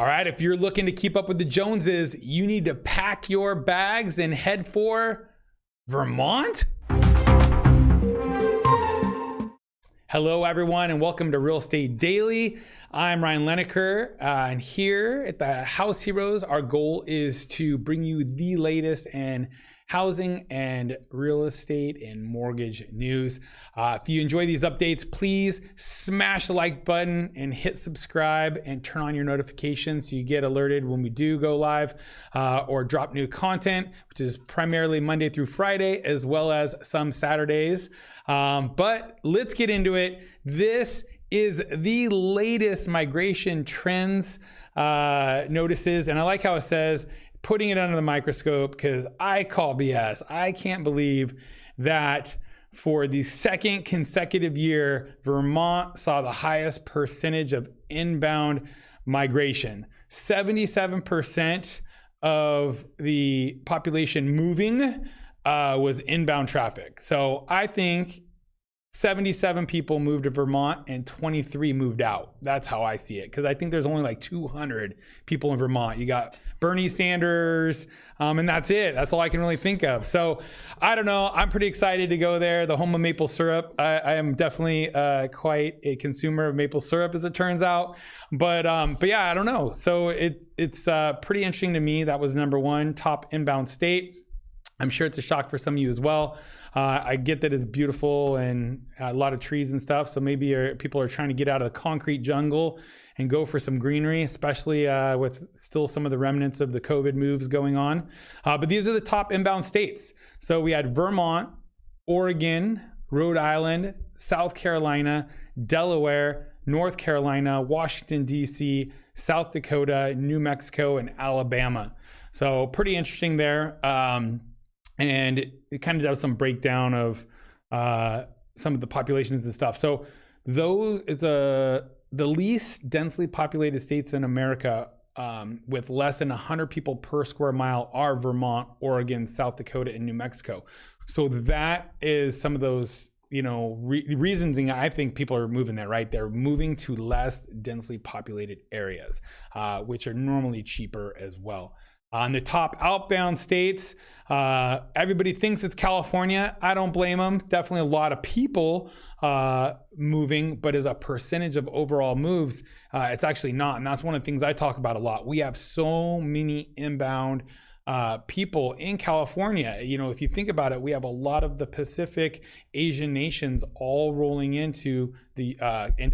All right, if you're looking to keep up with the Joneses, you need to pack your bags and head for Vermont. Hello, everyone, and welcome to Real Estate Daily. I'm Ryan Lineker, and here at the House Heroes, our goal is to bring you the latest in housing and real estate and mortgage news. If you enjoy these updates, please smash the like button and hit subscribe and turn on your notifications so you get alerted when we do go live or drop new content, which is primarily Monday through Friday, as well as some Saturdays. But let's get into it. This is the latest migration trends notices, and I like how it says, putting it under the microscope, because I call BS. I can't believe that for the second consecutive year, Vermont saw the highest percentage of inbound migration. 77% of the population moving was inbound traffic. So I think 77 people moved to Vermont and 23 moved out. That's how I see it, because I think there's only like 200 people in Vermont. You got Bernie Sanders, and that's it. That's all I can really think of. So I don't know. I'm pretty excited to go there. The home of maple syrup. I am definitely quite a consumer of maple syrup, as it turns out. But yeah, I don't know. So it's pretty interesting to me. That was number one top inbound state. I'm sure it's a shock for some of you as well. I get that it's beautiful and a lot of trees and stuff. So maybe people are trying to get out of the concrete jungle and go for some greenery, especially with still some of the remnants of the COVID moves going on. But these are the top inbound states. So we had Vermont, Oregon, Rhode Island, South Carolina, Delaware, North Carolina, Washington, D.C., South Dakota, New Mexico, and Alabama. So pretty interesting there. And it kind of does some breakdown of some of the populations and stuff. So those, it's the least densely populated states in America with less than 100 people per square mile are Vermont, Oregon, South Dakota, and New Mexico. So that is some of those, reasons I think people are moving there, right? They're moving to less densely populated areas, which are normally cheaper as well. On the top outbound states, everybody thinks it's California. I don't blame them. Definitely a lot of people moving, but as a percentage of overall moves, it's actually not. And that's one of the things I talk about a lot. We have so many inbound people in California. If you think about it, we have a lot of the Pacific Asian nations all rolling into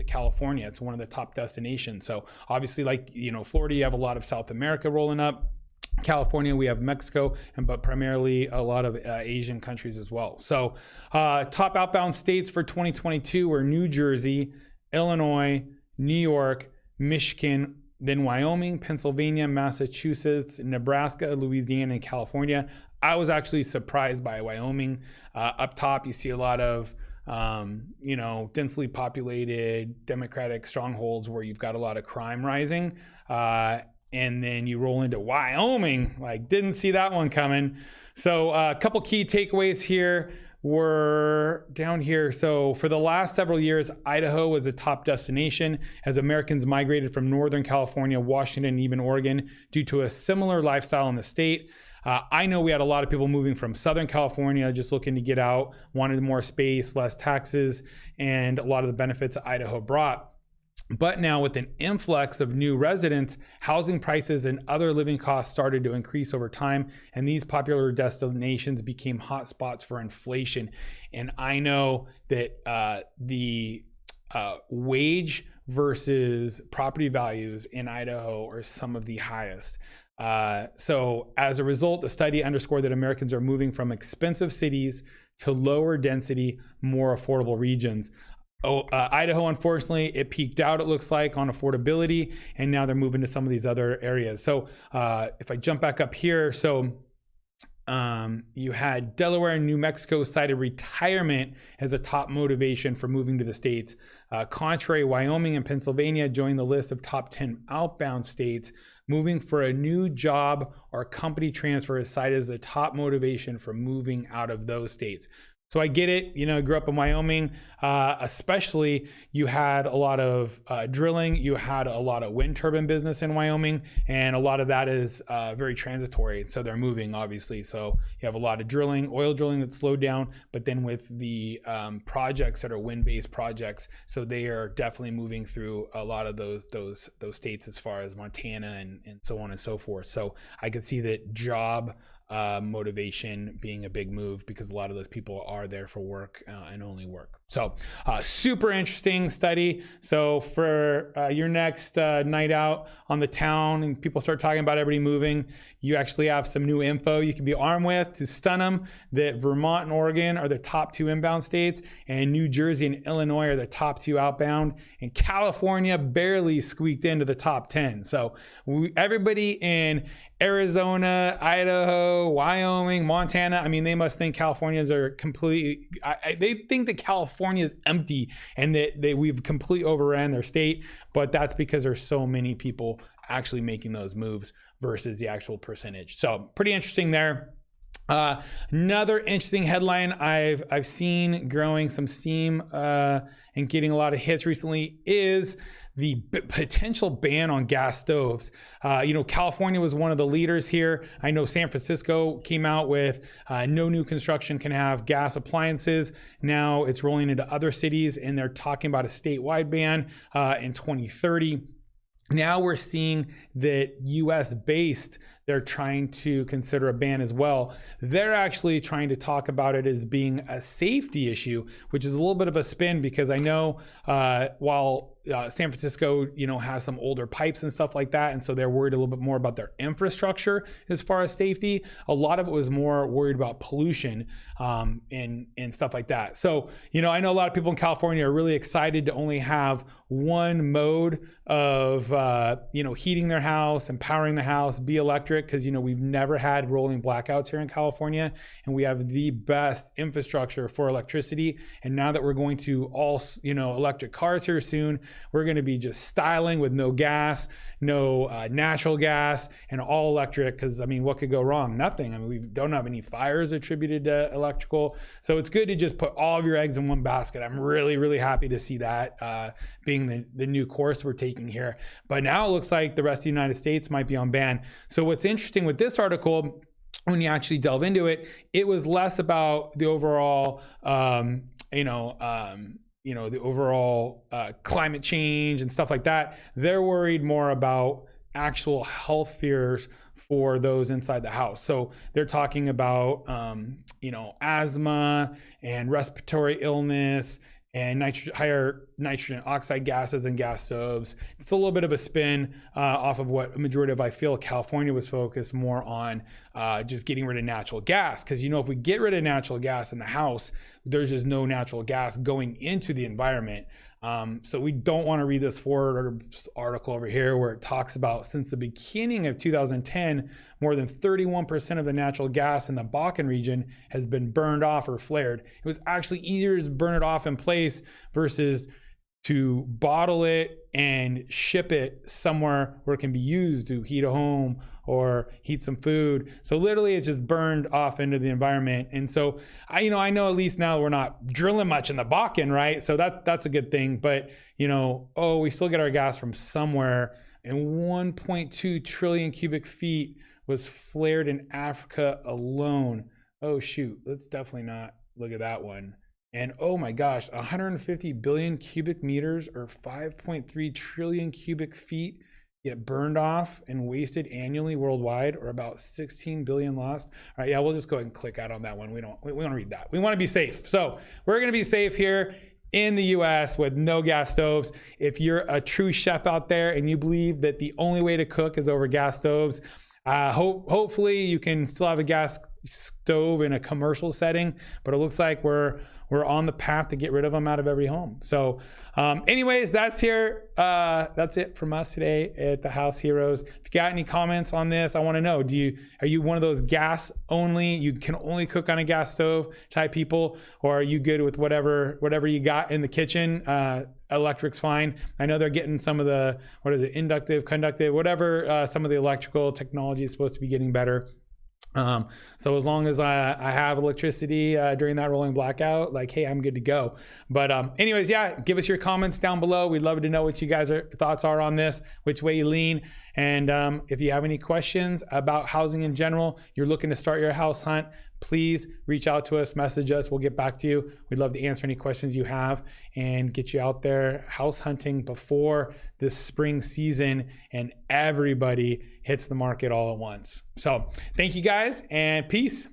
California. It's one of the top destinations. So obviously, Florida, you have a lot of South America rolling up. California, we have Mexico, but primarily a lot of Asian countries as well. So top outbound states for 2022 were New Jersey, Illinois, New York, Michigan, then Wyoming, Pennsylvania, Massachusetts, Nebraska, Louisiana, and California. I was actually surprised by Wyoming. Up top, you see a lot of densely populated Democratic strongholds where you've got a lot of crime rising. And then you roll into Wyoming, didn't see that one coming. So a couple key takeaways here were down here. So for the last several years, Idaho was a top destination as Americans migrated from Northern California, Washington, and even Oregon due to a similar lifestyle in the state. I know we had a lot of people moving from Southern California, just looking to get out, wanted more space, less taxes, and a lot of the benefits Idaho brought. But now with an influx of new residents, housing prices and other living costs started to increase over time, and these popular destinations became hotspots for inflation. And I know that the wage versus property values in Idaho are some of the highest. So as a result, the study underscored that Americans are moving from expensive cities to lower density, more affordable regions. Idaho, unfortunately, it peaked out, it looks like, on affordability, and now they're moving to some of these other areas. So if I jump back up here, you had Delaware and New Mexico cited retirement as a top motivation for moving to the states. Contrary, Wyoming and Pennsylvania joined the list of top 10 outbound states. Moving for a new job or company transfer is cited as the top motivation for moving out of those states. So I get it. I grew up in Wyoming, especially you had a lot of drilling, you had a lot of wind turbine business in Wyoming, and a lot of that is very transitory. So they're moving, obviously. So you have a lot of drilling, oil drilling that's slowed down, but then with the projects that are wind-based projects, so they are definitely moving through a lot of those states as far as Montana and so on and so forth. So I could see that job motivation being a big move, because a lot of those people are there for work and only work. So super interesting study. So for your next night out on the town and people start talking about everybody moving, you actually have some new info you can be armed with to stun them, that Vermont and Oregon are the top 2 inbound states, and New Jersey and Illinois are the top 2 outbound, and California barely squeaked into the top 10. So everybody in Arizona, Idaho, Wyoming, Montana, I mean, they must think Californians are completely, they think that California is empty and that we've completely overran their state, but that's because there's so many people actually making those moves versus the actual percentage. So pretty interesting there. Another interesting headline I've seen growing some steam and getting a lot of hits recently is the potential ban on gas stoves. California was one of the leaders here. I know San Francisco came out with no new construction can have gas appliances. Now it's rolling into other cities, and they're talking about a statewide ban in 2030. Now we're seeing that US based, they're trying to consider a ban as well. They're actually trying to talk about it as being a safety issue, which is a little bit of a spin, because I know while San Francisco, has some older pipes and stuff like that, and so they're worried a little bit more about their infrastructure as far as safety. A lot of it was more worried about pollution and stuff like that. So, I know a lot of people in California are really excited to only have one mode of, heating their house and powering the house be electric, because, we've never had rolling blackouts here in California, and we have the best infrastructure for electricity. And now that we're going to all, electric cars here soon, we're going to be just styling with no gas, no natural gas, and all electric, because, what could go wrong? Nothing. We don't have any fires attributed to electrical. So it's good to just put all of your eggs in one basket. I'm really, really happy to see that being the new course we're taking here. But now it looks like the rest of the United States might be on ban. So what's interesting with this article, when you actually delve into it, it was less about the overall, the overall climate change and stuff like that. They're worried more about actual health fears for those inside the house. So they're talking about, asthma and respiratory illness and higher nitrogen oxide gases and gas stoves. It's a little bit of a spin off of what a majority of, I feel, California was focused more on just getting rid of natural gas. Because, if we get rid of natural gas in the house, there's just no natural gas going into the environment. So we don't want to read this forward article over here where it talks about, since the beginning of 2010, more than 31% of the natural gas in the Bakken region has been burned off or flared. It was actually easier to burn it off in place versus to bottle it and ship it somewhere where it can be used to heat a home or heat some food. So literally it just burned off into the environment. And so I know at least now we're not drilling much in the Bakken, right? So that's a good thing. But we still get our gas from somewhere, and 1.2 trillion cubic feet was flared in Africa alone. Oh shoot, let's definitely not look at that one. And oh my gosh, 150 billion cubic meters, or 5.3 trillion cubic feet, get burned off and wasted annually worldwide, or about 16 billion lost. All right, yeah, we'll just go ahead and click out on that one. We don't read that. We want to be safe. So we're going to be safe here in the US with no gas stoves. If you're a true chef out there and you believe that the only way to cook is over gas stoves, hopefully you can still have a gas stove in a commercial setting, but it looks like we're on the path to get rid of them out of every home. So anyways, that's it from us today at the House Heroes. If you got any comments on this, I want to know, are you one of those gas only, you can only cook on a gas stove type people, or are you good with whatever you got in the kitchen? Electric's fine. I know they're getting some of the, inductive, conductive, whatever, some of the electrical technology is supposed to be getting better. So as long as I have electricity during that rolling blackout, like, hey, I'm good to go. But anyways, yeah, give us your comments down below. We'd love to know what you guys' thoughts are on this, which way you lean. And if you have any questions about housing in general, you're looking to start your house hunt, please reach out to us, message us. We'll get back to you. We'd love to answer any questions you have and get you out there house hunting before this spring season and everybody hits the market all at once. So thank you guys and peace.